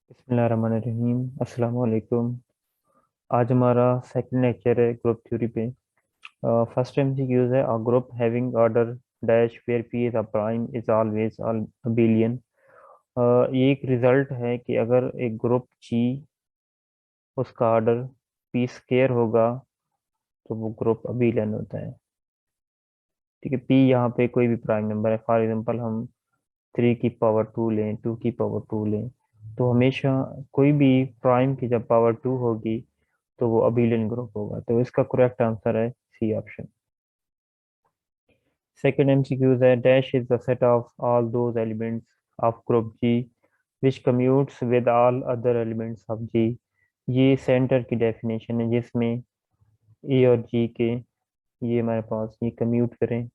बिस्मिल्लाहिर्रहमानिर्रहीम। अस्सलाम वालेकुम। आज हमारा सेकंड लेक्चर है ग्रुप थ्योरी पे। फर्स्ट एमसीक्यूज है, a group having order dash where p is a prime is always abelian. ये एक रिजल्ट है कि अगर एक ग्रुप जी उसका ऑर्डर पी स्क्वायर होगा तो वो ग्रुप अबिलियन होता है। ठीक है, पी यहाँ पे कोई भी प्राइम नंबर है। फॉर एग्जांपल हम 3 की पावर 2 लें, 2 की पावर 2 लें, तो हमेशा कोई भी प्राइम की जब पावर 2 होगी तो वो अबिलियन ग्रुप होगा। तो इसका करेक्ट आंसर है सी ऑप्शन। सेकंड एमसीक्यूज है, dash is the set of all those elements of group G which commutes with all other elements of G. ये सेंटर की डेफिनेशन है जिसमें ए और जी के ये हमारे पास ये कम्यूट करें।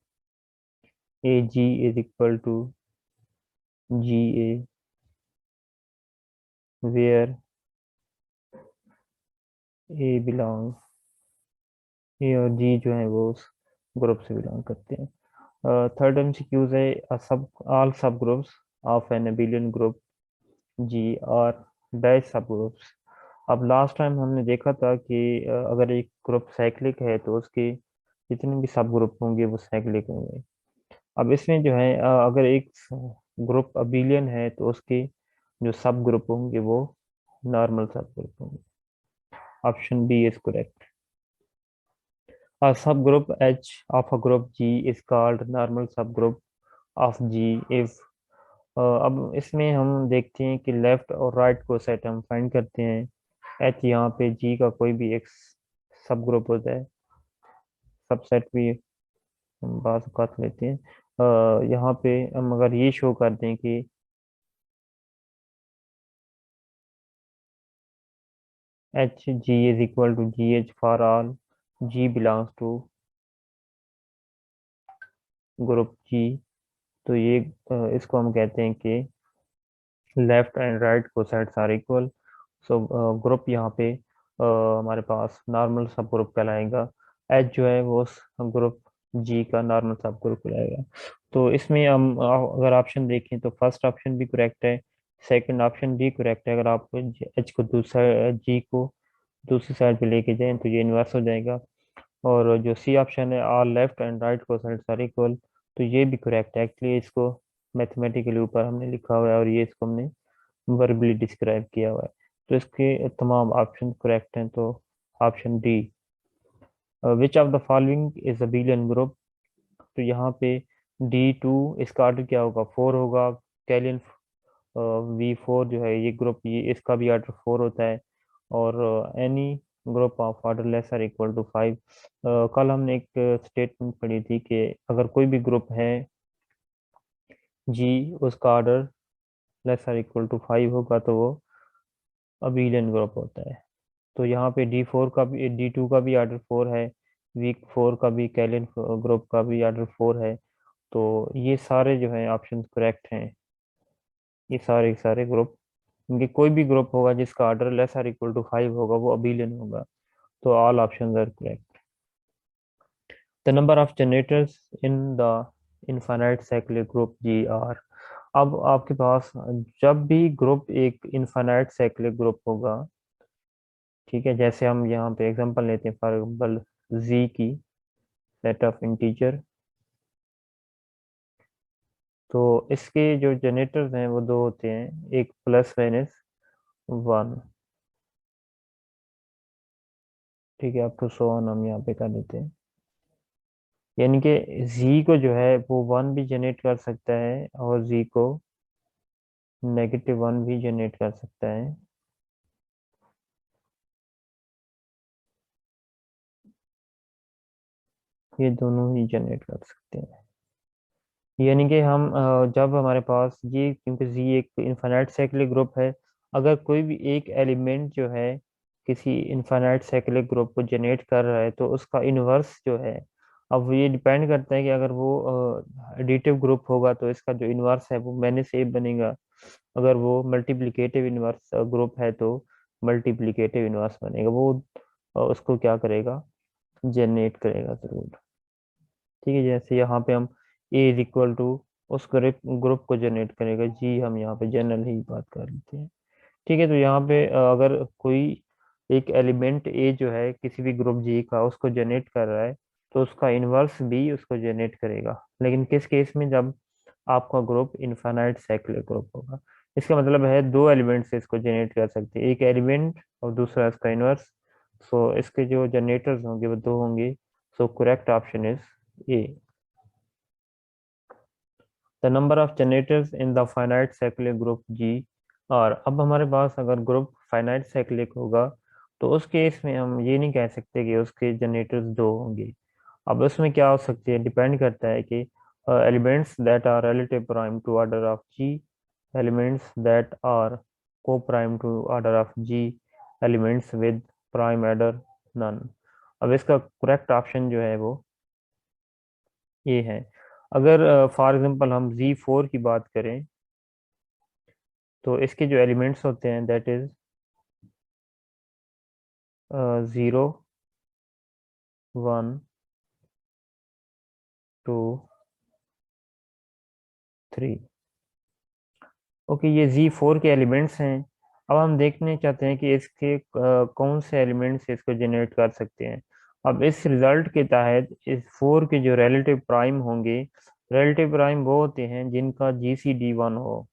A G is equal to G A where A belong, A और जी जो है वो उस ग्रुप से बिलोंग करते हैं। थर्ड एमसीक्यूज है, सब all subgroups of an abelian group G और डैश सब ग्रुप्स। अब लास्ट टाइम हमने देखा था कि अगर एक ग्रुप साइक्लिक है तो उसके जितने भी सब ग्रुप होंगे वो साइक्लिक होंगे। अब इसमें जो है अगर एक ग्रुप अबिलियन है तो उसके जो सब ग्रुप होंगे वो नॉर्मल सब ग्रुप होंगे। Option B is correct. A subgroup H of a group G is called normal subgroup of G if अब इसमें हम देखते हैं कि लेफ्ट और राइट को सेट हम फाइंड करते हैं। एच यहाँ पे जी का कोई भी एक सब ग्रुप होता है, सबसेट भी हम बात कर लेते हैं। यहाँ पे हम अगर ये शो कर दें कि H G is equal to G H for all G belongs to group G, तो ये इसको हम कहते हैं कि left and right cosets are equal. So group यहाँ पे हमारे पास नॉर्मल सब ग्रुप कहलाएगा। एच जो है वो उस ग्रुप जी का नॉर्मल सब ग्रुप कहलाएगा। तो इसमें हम अगर ऑप्शन देखें तो फर्स्ट ऑप्शन भी करेक्ट है, सेकंड ऑप्शन भी करेक्ट है। अगर आप एच को दूसरा जी को दूसरी साइड पे लेके जाएं तो ये इन्वर्स हो जाएगा। और जो सी ऑप्शन है ऑल लेफ्ट एंड राइट को साइड्स आर इक्वल, तो ये भी करेक्ट है। एक्चुअली इसको मैथमेटिकली ऊपर हमने लिखा हुआ है और ये इसको हमने वर्बली डिस्क्राइब किया हुआ है। तो इसके तमाम ऑप्शन करेक्ट हैं। तो option D, which of the following is a billion group, तो यहाँ पे D2 इसका ऑर्डर क्या होगा, 4 होगा। कैलियन V4 जो है ये ग्रुप, ये इसका भी ऑर्डर 4 होता है। और any group of order lesser equal to 5। कल हमने एक स्टेटमेंट पढ़ी थी कि अगर कोई भी ग्रुप है जी उसका ऑर्डर लेसर इक्वल टू 5 होगा तो वो अबिलियन ग्रुप होता है। तो यहाँ पे D4 का भी D2 का भी ऑर्डर 4 है, वीक 4 का भी कैलियन ग्रुप का भी ऑर्डर 4 है। तो ये सारे जो हैं ऑप्शन करेक्ट हैं। ये सारे सारे ग्रुप, इनके कोई भी ग्रुप होगा जिसका order less or equal to 5 होगा वो अबिलियन होगा। तो all options are correct. The number of generators in the infinite cyclic group G are. अब आपके पास जब भी ग्रुप एक इनफाइनाइट साइक्लिक ग्रुप होगा, ठीक है, जैसे हम यहाँ पे एग्जांपल लेते हैं, फॉर एग्जांपल जी की सेट ऑफ इंटीजर, तो इसके जो जनरेटर्स हैं वो दो होते हैं, एक प्लस माइनस 1। ठीक है, अप टू सो ऑन हम यहाँ पे कर देते हैं। यानी कि जी को जो है वो 1 भी जनरेट कर सकता है और जी को -1 भी जनरेट कर सकता है। ये दोनों ही जनरेट कर सकते हैं। यानी कि हम जब हमारे पास ये, क्योंकि जी एक इनफाइनाइट साइक्लिक ग्रुप है, अगर कोई भी एक एलिमेंट जो है किसी इनफाइनाइट साइक्लिक ग्रुप को जनरेट कर रहा है तो उसका इनवर्स जो है, अब ये डिपेंड करता है कि अगर वो एडिटिव ग्रुप होगा तो इसका जो इनवर्स है वो मैंने से बनेगा। अगर वो मल्टीप्लिकेटिव इनवर्स ग्रुप है तो मल्टीप्लिकेटिव इनवर्स बनेगा। वो उसको क्या करेगा, जनरेट करेगा जरूर। ठीक है, जैसे यहाँ पे हम ए इज इक्वल टू उस ग्रुप ग्रुप को जनरेट करेगा जी, हम यहाँ पे जनरल ही बात कर लेते हैं। ठीक है, तो यहाँ पे अगर कोई एक एलिमेंट ए जो है किसी भी ग्रुप जी का उसको जनरेट कर रहा है, तो उसका इनवर्स बी उसको जनरेट करेगा। लेकिन किस केस में? जब आपका ग्रुप इनफाइनाइट साइक्लिक ग्रुप होगा। इसका मतलब है दो एलिमेंट से इसको जनरेट कर सकते हैं, एक एलिमेंट और दूसरा इसका इनवर्स। सो इसके जो जनरेटर्स होंगे वो दो होंगे। So correct option is A. The number of generators in the finite cyclic group G. और अब हमारे पास अगर ग्रुप फाइनाइट साइक्लिक होगा, तो उस केस में हम ये नहीं कह सकते कि उसके जनरेटर्स दो होंगे। अब उसमें क्या हो सकती है, डिपेंड करता है कि elements that are relative prime to order of G, elements that are coprime to order of G, elements with prime order none. अब इसका करेक्ट ऑप्शन जो है वो ये है। अगर फॉर एग्जांपल हम Z4 की बात करें, तो इसके जो एलिमेंट्स होते हैं दैट इज 0, 1, 2, 3। ओके, ये Z4 के एलिमेंट्स हैं। अब हम देखने चाहते हैं कि इसके कौन से एलिमेंट्स इसको जनरेट कर सकते हैं। अब इस रिजल्ट के तहत इस 4 के जो रिलेटिव प्राइम होंगे, रिलेटिव प्राइम वो होते हैं जिनका GCD 1 हो।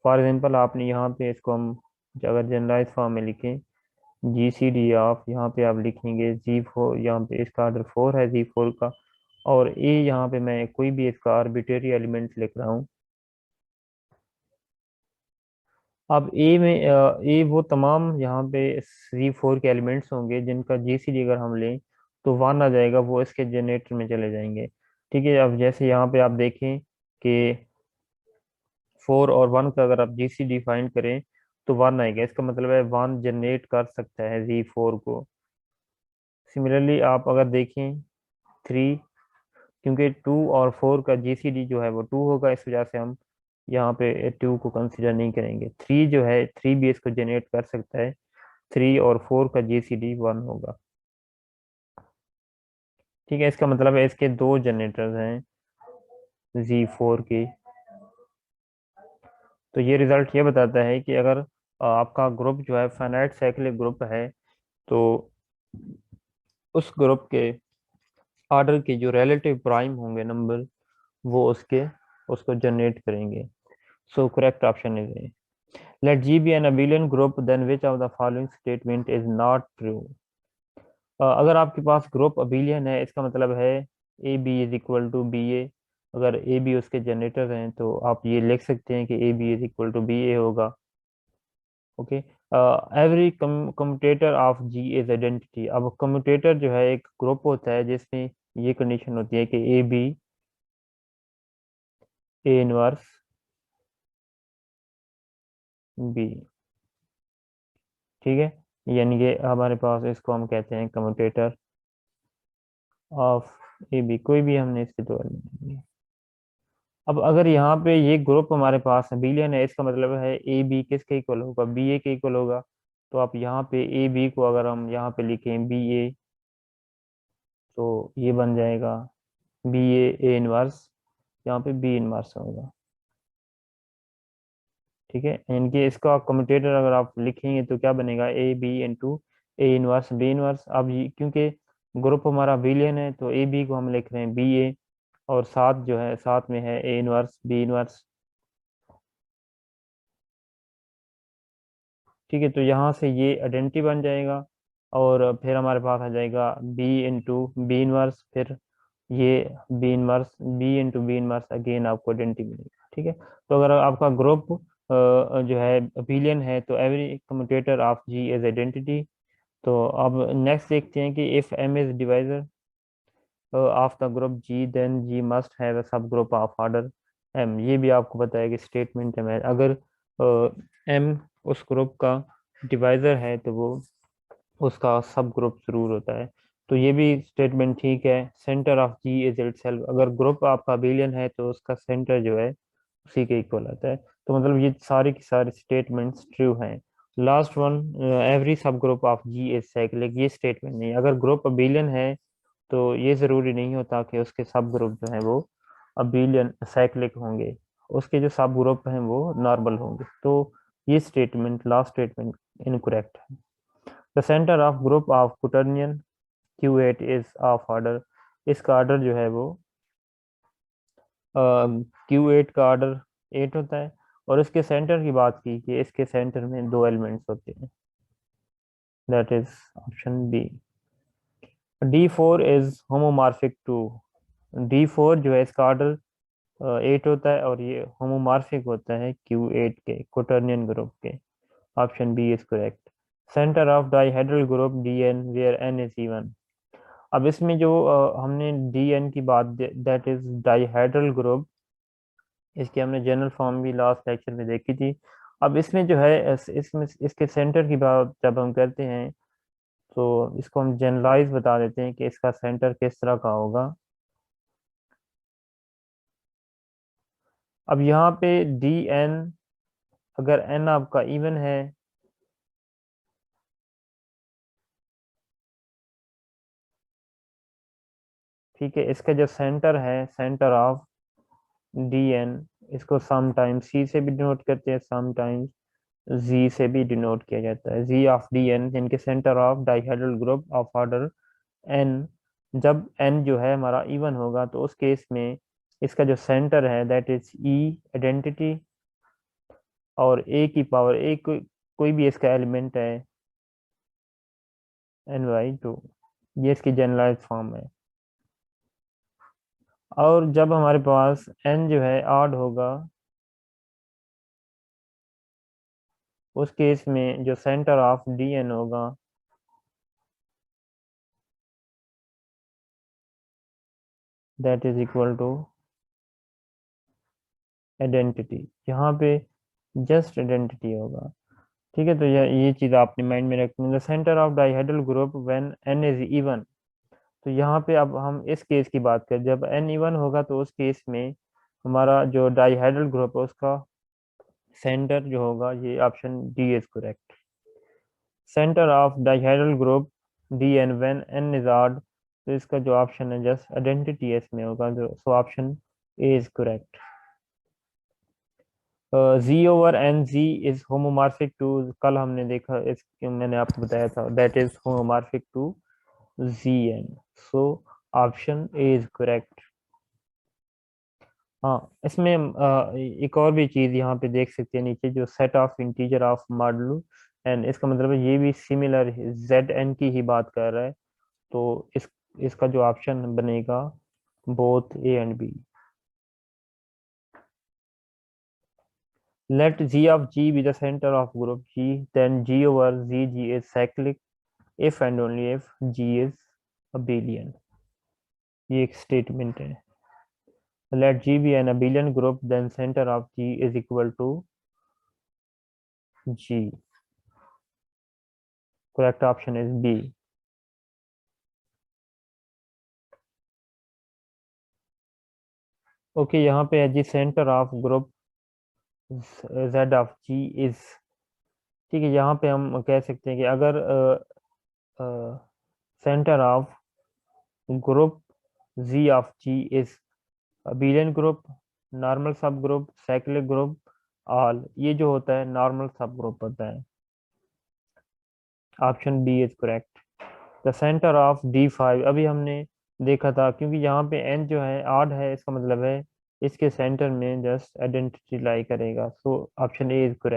फॉर एग्जांपल आपने यहाँ पे इसको हम अगर जनरलाइज फॉर्म में लिखें, GCD ऑफ, यहाँ पे आप लिखेंगे Z4, यहाँ पे इसका ऑर्डर 4 है Z4 का। और ए यहाँ पे मैं कोई भी इसका आर्बिट्रेरी एलिमेंट लिख रहा हूँ। अब ए में ए वो तमाम यहाँ पे Z4 के एलिमेंट्स होंगे जिनका GCD अगर हम लें तो 1 आ जाएगा, वो इसके जनरेटर में चले जाएंगे। ठीक है, अब जैसे यहाँ पे आप देखें कि 4 और 1 का अगर आप GCD फाइंड करें तो 1 आएगा। इसका मतलब है 1 जनरेट कर सकता है Z4 को। सिमिलरली आप अगर देखें 3, क्योंकि 2 और 4 का GCD जो है वो 2 होगा, इस वजह से हम यहाँ पे 2 को कंसिडर नहीं करेंगे। 3 जो है 3 भी इसको जनरेट कर सकता है। 3 और 4 का GCD 1 होगा। ठीक है, इसका मतलब है इसके दो जनरेटर्स हैं Z4 के। तो ये रिजल्ट ये बताता है कि अगर आपका ग्रुप जो है फाइनाइट साइक्लिक ग्रुप है, तो उस ग्रुप के ऑर्डर के जो रिलेटिव प्राइम होंगे नंबर, वो उसको जनरेट करेंगे। So correct option is A. Let G be an abelian group, then which of the following statement is not true? अगर आपके पास ग्रुप अबिलियन है, इसका मतलब है A B is equal to B A. अगर ए बी उसके generator हैं तो आप ये लिख सकते हैं कि A B is equal to B A होगा। Okay, every commutator of G is identity. अब कम्यूटेटर जो है एक ग्रुप होता है जिसमें ये कंडीशन होती है कि A B A inverse B. ठीक है, यानी कि हमारे पास इसको हम कहते हैं कम्यूटेटर ऑफ ए बी। कोई भी हमने इसके दो एलिमेंट लिए। अब अगर यहाँ पे ये ग्रुप हमारे पास बिलियन है, इसका मतलब है ए बी किसके इक्वल होगा? बी ए के इक्वल होगा। तो आप यहाँ पे ए बी को अगर हम यहाँ पे लिखें बी ए, तो ये बन जाएगा बी ए इनवर्स, यहाँ पे बी इनवर्स होगा। ठीक है, इनके इसका कम्यूटेटर अगर आप लिखेंगे तो क्या बनेगा? A B into A inverse B inverse. अब क्योंकि ग्रुप हमारा बिलियन है तो ए बी को हम लिख रहे हैं बी ए, और साथ जो है साथ में है ए इनवर्स बी इनवर्स। ठीक है, तो यहाँ से ये आइडेंटिटी बन जाएगा, और फिर हमारे पास आ जाएगा बी इंटू बी इनवर्स, फिर ये B inverse B into B inverse, again आपको आइडेंटिटी मिलेगा। ठीक है, तो अगर आपका ग्रुप जो है अबिलियन है तो every commutator of G is identity. तो अब नेक्स्ट देखते हैं कि if M is divisor of the group G, then G must have a subgroup of order M. ये भी आपको पता है कि स्टेटमेंट है, अगर एम उस ग्रुप का डिवाइजर है तो वो उसका सब ग्रुप जरूर होता है। तो ये भी स्टेटमेंट ठीक है। Centre of G is itself, अगर ग्रुप आपका बिलियन है तो उसका सेंटर जो है उसी के इक्वल आता है। तो मतलब ये सारी की सारी स्टेटमेंट्स ट्रू हैं। Last one, every subgroup of G is cyclic, ये स्टेटमेंट नहीं। अगर ग्रुप बिलियन है तो ये जरूरी नहीं होता कि उसके सब ग्रुप जो हैं वो अबिलियन साइक्लिक होंगे, उसके जो सब ग्रुप हैं वो नॉर्मल होंगे। तो ये स्टेटमेंट लास्ट स्टेटमेंट इनकरेक्ट है। The centre of group of quaternion Q8 is of order, इसका ऑर्डर जो है वो Q8 का ऑर्डर 8 होता है। और इसके सेंटर की बात की कि इसके सेंटर में दो एलिमेंट्स होते हैं, that is option B. D4 is homomorphic to, D4 जो है इसका ऑर्डर 8 होता है और ये होमोमॉर्फिक होता है Q8 के क्वाटर्नियन ग्रुप के। Option B is correct. Centre of dihedral group DN where N is even. अब इसमें जो हमने DN की बात, दैट इज डाइहेड्रल ग्रुप, इसकी हमने जनरल फॉर्म भी लास्ट लेक्चर में देखी थी। अब इसमें जो है इसमें इसके सेंटर की बात जब हम करते हैं तो इसको हम जनरलाइज बता देते हैं कि इसका सेंटर किस तरह का होगा। अब यहाँ पे DN, अगर N आपका इवन है, ठीक है, इसका जो सेंटर है, सेंटर ऑफ DN, इसको समटाइम्स C से भी डिनोट करते हैं, समटाइम्स Z से भी डिनोट किया जाता है। Z ऑफ DN इनके centre of dihedral group of order N, जब N जो है हमारा इवन होगा तो उस केस में इसका जो सेंटर है दैट इज E आइडेंटिटी, और A की पावर A कोई भी इसका एलिमेंट है N/2, ये इसकी जनरलाइज फॉर्म है। और जब हमारे पास N जो है ऑड होगा उस केस में जो सेंटर ऑफ DN होगा that is equal to identity, यहाँ पे जस्ट आइडेंटिटी होगा। ठीक है, तो ये चीज़ आपने माइंड में रखनी है। The centre of dihedral group when N is even, तो यहाँ पे अब हम इस केस की बात करें, जब N इवन होगा तो उस केस में हमारा जो डाइहेड्रल ग्रुप है उसका सेंटर जो होगा, ये option D is correct. Centre of dihedral group DN when N is odd, तो इसका जो ऑप्शन है जस्ट आइडेंटिटी इसमें होगा, जो so option A is correct. Z over N G is homomorphic to, कल हमने देखा, इस मैंने आपको बताया था, that is homomorphic to ZN, so option A is correct. हाँ, इसमें एक और भी चीज यहाँ पे देख सकते हैं नीचे, जो set of integer of modulo N, इसका मतलब है ये भी सिमिलर ZN की ही बात कर रहा है, तो इसका जो ऑप्शन बनेगा both A and B। Let G of G be the center of group G, then G over ZG is cyclic if and only if G is abelian। ये एक स्टेटमेंट है। Let G be an abelian group, then center of G is equal to G। Correct option is B। Okay, यहाँ पे है G centre of group Z of G is, ठीक है, यहाँ पे हम कह सकते हैं कि अगर centre of group Z of G is abelian group, normal subgroup, cyclic group, all, ये जो होता है नॉर्मल सब ग्रुप होता है। Option B is correct. The centre of D5, अभी हमने देखा था, क्योंकि यहाँ पे n जो है ऑड है, इसका मतलब है इसके सेंटर में जस्ट आइडेंटिटी लाई करेगा, सो ऑप्शन ए इज करेक्ट।